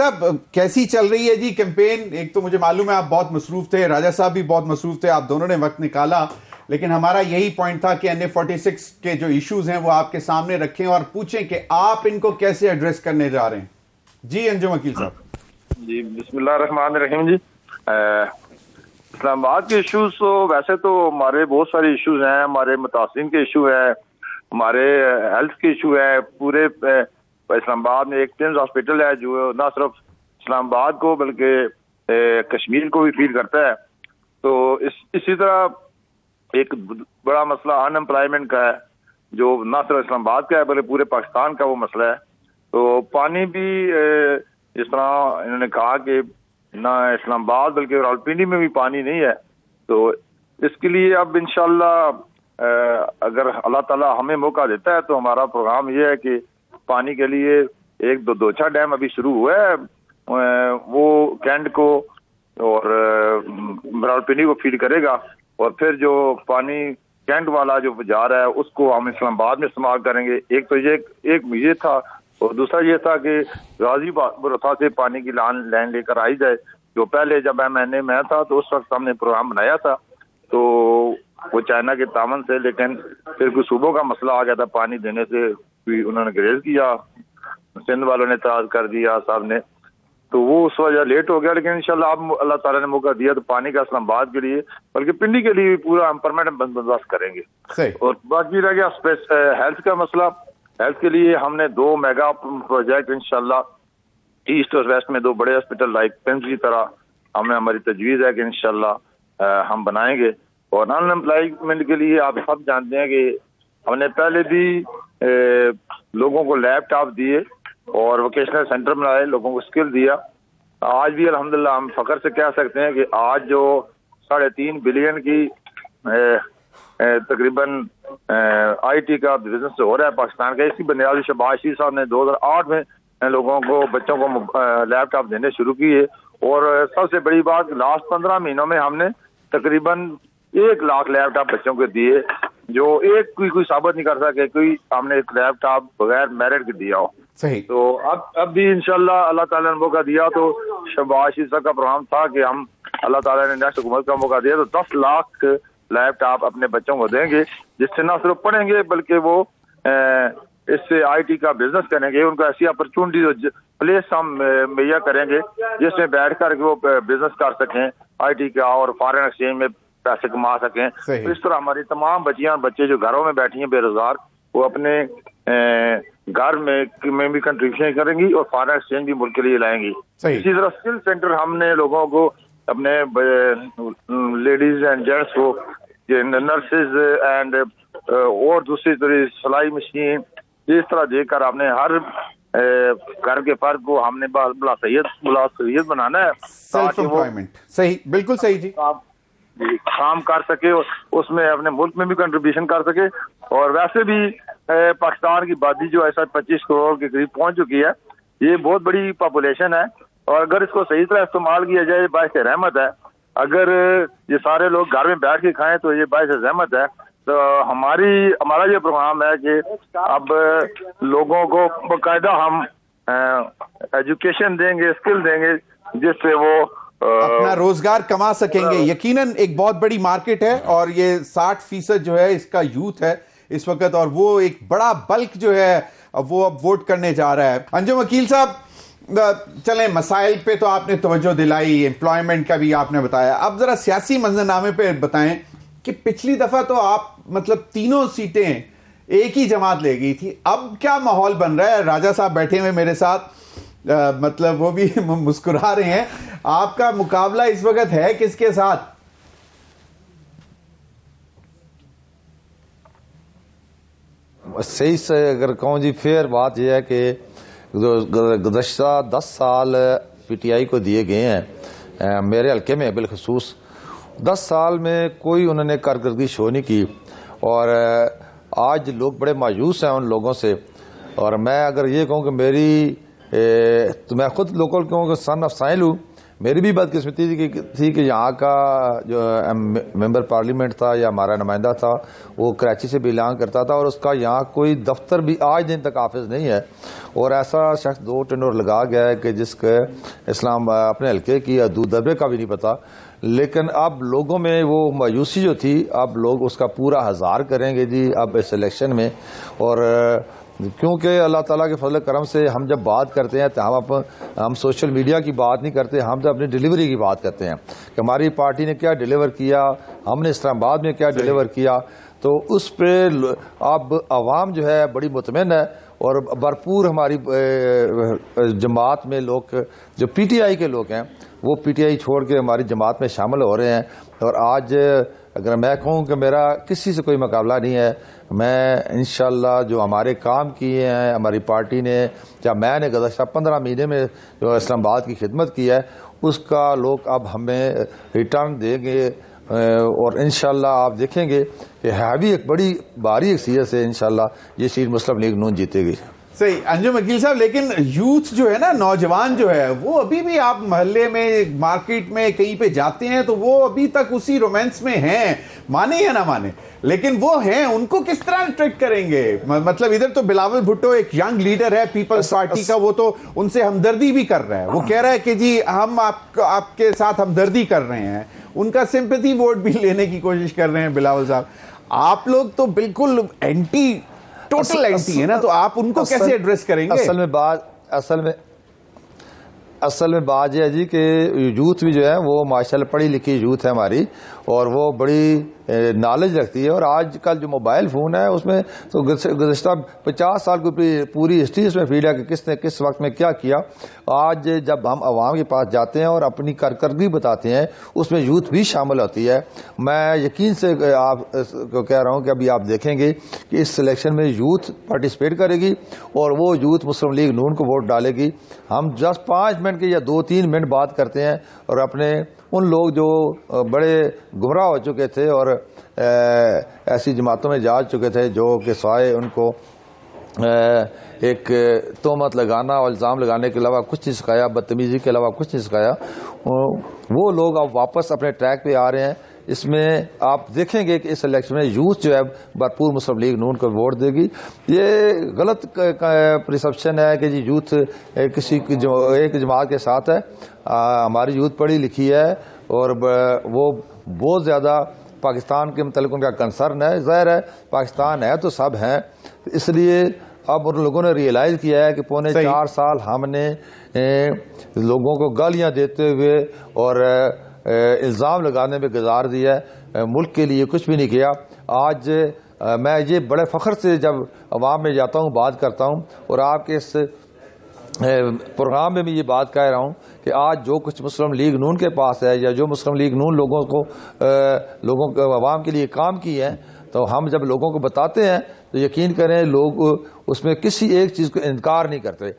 صاحب کیسی چل رہی ہے جی کیمپین؟ ایک تو مجھے معلوم ہے آپ بہت مصروف تھے، راجہ صاحب بھی بہت مصروف تھے، آپ دونوں نے وقت نکالا، لیکن ہمارا یہی پوائنٹ تھا کہ NA-46 کے جو ایشوز ہیں وہ آپ کے سامنے رکھیں اور پوچھیں کہ آپ ان کو کیسے ایڈریس کرنے جا رہے ہیں۔ جی انجم وکیل صاحب۔ جی بسم اللہ الرحمن الرحیم۔ جی اسلام آباد کے ایشوز تو ویسے تو ہمارے بہت سارے ایشوز ہیں، ہمارے متاثرین کے ایشو ہے، ہمارے ہیلتھ کے ایشو ہے۔ پورے اسلام آباد میں ایک ٹنز ہاسپٹل ہے جو نہ صرف اسلام آباد کو بلکہ کشمیر کو بھی فیل کرتا ہے۔ تو اسی طرح ایک بڑا مسئلہ ان امپلائمنٹ کا ہے جو نہ صرف اسلام آباد کا ہے بلکہ پورے پاکستان کا وہ مسئلہ ہے۔ تو پانی بھی جس طرح انہوں نے کہا کہ نہ اسلام آباد بلکہ راولپنڈی میں بھی پانی نہیں ہے، تو اس کے لیے اب انشاءاللہ اگر اللہ تعالیٰ ہمیں موقع دیتا ہے تو ہمارا پروگرام یہ ہے کہ پانی کے لیے ایک دوچا ڈیم ابھی شروع ہوا ہے، وہ کینٹ کو اور راولپنڈی کو فیڈ کرے گا، اور پھر جو پانی کینٹ والا جو جا رہا ہے اس کو ہم اسلام آباد میں استعمال کریں گے۔ ایک تو یہ تھا، اور دوسرا یہ تھا کہ غازی برسا سے پانی کی لائن لے کر آئی جائے، جو پہلے جب MNA میں تھا تو اس وقت ہم نے پروگرام بنایا تھا، تو وہ چائنا کے تعاون سے، لیکن پھر کچھ صوبوں کا مسئلہ آ گیا تھا پانی دینے سے، انہوں نے گریز کیا، سندھ والوں نے اعتراض کر دیا صاحب نے، تو وہ اس وجہ لیٹ ہو گیا۔ لیکن انشاءاللہ اب اللہ تعالیٰ نے موقع دیا تو پانی کا اسلام آباد کے لیے بلکہ پنڈی کے لیے بھی پورا ہم پرماننٹ بندوبست کریں گے۔ اور باقی رہ گیا ہیلتھ کا مسئلہ، ہیلتھ کے لیے ہم نے 2 میگا پروجیکٹ انشاءاللہ ایسٹ اور ویسٹ میں 2 بڑے ہاسپٹل لائک پنس کی طرح ہماری تجویز ہے کہ انشاءاللہ ہم بنائیں گے۔ اور ان امپلائمنٹ کے لیے آپ سب جانتے ہیں کہ ہم نے پہلے بھی لوگوں کو لیپ ٹاپ دیے اور ووکیشنل سینٹر بنائے، لوگوں کو اسکل دیا۔ آج بھی الحمدللہ ہم فخر سے کہہ سکتے ہیں کہ آج جو 3.5 بلین کی تقریباً IT کا بزنس ہو رہا ہے پاکستان کا، اسی بنیاد شہباز شریف صاحب نے 2008 میں لوگوں کو بچوں کو لیپ ٹاپ دینے شروع کیے، اور سب سے بڑی بات لاسٹ 15 مہینوں میں ہم نے تقریباً 1 لاکھ لیپ ٹاپ بچوں کو دیے، جو ایک کوئی ثابت نہیں کر سکے کوئی ہم نے ایک لیپ ٹاپ بغیر میرٹ کے دیا ہو۔ صحیح۔ تو اب بھی انشاءاللہ اللہ تعالیٰ نے موقع دیا، تو شہباز شریف صاحب کا پروگرام تھا کہ ہم اللہ تعالیٰ نے نیکسٹ حکومت کا موقع دیا تو 10 لاکھ لیپ ٹاپ اپنے بچوں کو دیں گے، جس سے نہ صرف پڑھیں گے بلکہ وہ اس سے IT کا بزنس کریں گے، ان کو ایسی اپرچونٹیز پلیس ہم مہیا کریں گے جس میں بیٹھ کر کے وہ بزنس کر سکیں IT کا اور فارن ایکسچینج میں پیسے کما سکیں۔ اس طرح ہماری تمام بچے جو گھروں میں بیٹھی ہیں بے روزگار، وہ اپنے گھر میں بھی کنٹریبیوشن کریں گی اور فارن ایکسچینج بھی ملک کے لیے لائیں گی۔ اسی طرح اسکل سینٹر ہم نے لوگوں کو اپنے لیڈیز اینڈ جینٹس کو نرسز اینڈ اور دوسری طرح سلائی مشین اس طرح دے کر ہم نے ہر گھر کے فرد کو ہم نے بلاسیت بنانا ہے سیلف امپلائمنٹ۔ صحیح، بالکل صحیح جی، کام کر سکے، اس میں اپنے ملک میں بھی کنٹریبیوشن کر سکے۔ اور ویسے بھی پاکستان کی آبادی جو ایسا 25 کروڑ کے قریب پہنچ چکی ہے، یہ بہت بڑی پاپولیشن ہے، اور اگر اس کو صحیح طرح استعمال کیا جائے باعث رحمت ہے۔ اگر یہ سارے لوگ گھر میں بیٹھ کے کھائیں تو یہ باعث رحمت ہے۔ تو ہمارا یہ پروگرام ہے کہ اب لوگوں کو باقاعدہ ہم ایجوکیشن دیں گے، اسکل دیں گے، جس سے وہ اپنا روزگار کما سکیں گے۔ یقیناً ایک بہت بڑی مارکیٹ ہے، اور یہ 60% جو ہے اس کا یوتھ ہے اس وقت، اور وہ ایک بڑا بلک جو ہے وہ اب ووٹ کرنے جا رہا ہے۔ انجم وکیل صاحب، چلیں مسائل پہ تو آپ نے توجہ دلائی، امپلائمنٹ کا بھی آپ نے بتایا، اب ذرا سیاسی منظرنامے پہ بتائیں کہ پچھلی دفعہ تو آپ مطلب 3 سیٹیں ایک ہی جماعت لے گئی تھی، اب کیا ماحول بن رہا ہے؟ راجہ صاحب بیٹھے ہوئے میرے ساتھ، مطلب وہ بھی مسکرا رہے ہیں، آپ کا مقابلہ اس وقت ہے کس کے ساتھ؟ صحیح سے اگر کہوں جی، پھر بات یہ ہے کہ گزشتہ 10 سال PTI کو دیے گئے ہیں میرے حلقے میں بالخصوص، 10 سال میں کوئی انہوں نے کارکردگی شو نہیں کی، اور آج لوگ بڑے مایوس ہیں ان لوگوں سے۔ اور میں اگر یہ کہوں کہ تو میں خود لوکل کہوں کہ سن آف سائل ہوں، میری بھی بدقسمتی تھی کہ یہاں کا جو ممبر پارلیمنٹ تھا یا ہمارا نمائندہ تھا وہ کراچی سے بلانگ کرتا تھا، اور اس کا یہاں کوئی دفتر بھی آج دن تک حافظ نہیں ہے، اور ایسا شخص 2 ٹینور لگا گیا ہے کہ جس کے اسلام اپنے حلقے کی حدود دربے کا بھی نہیں پتا۔ لیکن اب لوگوں میں وہ مایوسی جو تھی، اب لوگ اس کا پورا ہزار کریں گے جی اب اس الیکشن میں، اور کیونکہ اللہ تعالیٰ کے فضل کرم سے ہم جب بات کرتے ہیں تو ہم سوشل میڈیا کی بات نہیں کرتے، ہم تو اپنی ڈیلیوری کی بات کرتے ہیں کہ ہماری پارٹی نے کیا ڈیلیور کیا، ہم نے اسلام آباد میں کیا ڈیلیور کیا، تو اس پہ اب عوام جو ہے بڑی مطمئن ہے، اور بھرپور ہماری جماعت میں لوگ جو پی ٹی آئی کے لوگ ہیں وہ پی ٹی آئی چھوڑ کے ہماری جماعت میں شامل ہو رہے ہیں۔ اور آج اگر میں کہوں کہ میرا کسی سے کوئی مقابلہ نہیں ہے، میں انشاءاللہ جو ہمارے کام کیے ہیں ہماری پارٹی نے، یا میں نے گزشتہ 15 مہینے میں جو اسلام آباد کی خدمت کی ہے، اس کا لوگ اب ہمیں ریٹرن دیں گے، اور انشاءاللہ آپ دیکھیں گے کہ ہے بھی ایک بڑی بھاری حیثیت سے انشاءاللہ یہ سیٹ مسلم لیگ نون جیتے گی۔ صحیح انجم وکیل صاحب، لیکن یوتھ جو ہے نا، نوجوان جو ہے، وہ ابھی بھی آپ محلے میں مارکیٹ میں کہیں پہ جاتے ہیں تو وہ ابھی تک اسی رومانس میں ہیں، مانے یا نہ مانے، لیکن وہ ہیں، ان کو کس طرح ٹریک کریں گے؟ مطلب ادھر تو بلاول بھٹو ایک ینگ لیڈر ہے پیپلز پارٹی کا، وہ تو ان سے ہمدردی بھی کر رہا ہے، وہ کہہ رہا ہے کہ جی ہم آپ کے ساتھ ہمدردی کر رہے ہیں، ان کا سمپیتھی ووٹ بھی لینے کی کوشش کر رہے ہیں بلاول صاحب۔ آپ لوگ تو بالکل اینٹی، ٹوٹل اینٹی ہے نا، تو آپ ان کو کیسے ایڈریس کریں گے؟ اصل میں بات یہ ہے جی کہ یوتھ بھی جو ہے وہ ماشاءاللہ پڑھی لکھی یوتھ ہے ہماری، اور وہ بڑی نالج رکھتی ہے، اور آج کل جو موبائل فون ہے اس میں تو گزشتہ 50 سال کی پوری ہسٹری اس میں فیڈ ہے کہ کس نے کس وقت میں کیا کیا۔ آج جب ہم عوام کے پاس جاتے ہیں اور اپنی کارکردگی بتاتے ہیں، اس میں یوتھ بھی شامل ہوتی ہے۔ میں یقین سے آپ کو کہہ رہا ہوں کہ ابھی آپ دیکھیں گے کہ اس سلیکشن میں یوتھ پارٹیسپیٹ کرے گی، اور وہ یوتھ مسلم لیگ نون کو ووٹ ڈالے گی۔ ہم جسٹ 5 منٹ کے یا 2-3 منٹ بات کرتے ہیں، اور اپنے ان لوگ جو بڑے گمراہ ہو چکے تھے اور ایسی جماعتوں میں جا چکے تھے جو کہ سوائے ان کو ایک تہمت لگانا اور الزام لگانے کے علاوہ کچھ نہیں سکھایا، بدتمیزی کے علاوہ کچھ نہیں سکھایا، وہ لوگ اب واپس اپنے ٹریک پہ آ رہے ہیں۔ اس میں آپ دیکھیں گے کہ اس الیکشن میں یوتھ جو ہے بھرپور مسلم لیگ نون کو ووٹ دے گی۔ یہ غلط پرسپشن ہے کہ جی یوتھ کسی ایک جماعت کے ساتھ ہے۔ ہماری یوتھ پڑھی لکھی ہے، اور وہ بہت زیادہ پاکستان کے متعلق ان کا کنسرن ہے۔ ظاہر ہے پاکستان ہے تو سب ہیں، اس لیے اب ان لوگوں نے ریئلائز کیا ہے کہ 4.25 سال ہم نے لوگوں کو گالیاں دیتے ہوئے اور الزام لگانے میں گزار دیا ہے، ملک کے لیے کچھ بھی نہیں کیا۔ آج میں یہ بڑے فخر سے جب عوام میں جاتا ہوں بات کرتا ہوں، اور آپ کے اس پروگرام میں بھی یہ بات کہہ رہا ہوں کہ آج جو کچھ مسلم لیگ نون کے پاس ہے، یا جو مسلم لیگ نون لوگوں کو عوام کے لیے کام کی ہے، تو ہم جب لوگوں کو بتاتے ہیں تو یقین کریں لوگ اس میں کسی ایک چیز کو انکار نہیں کرتے۔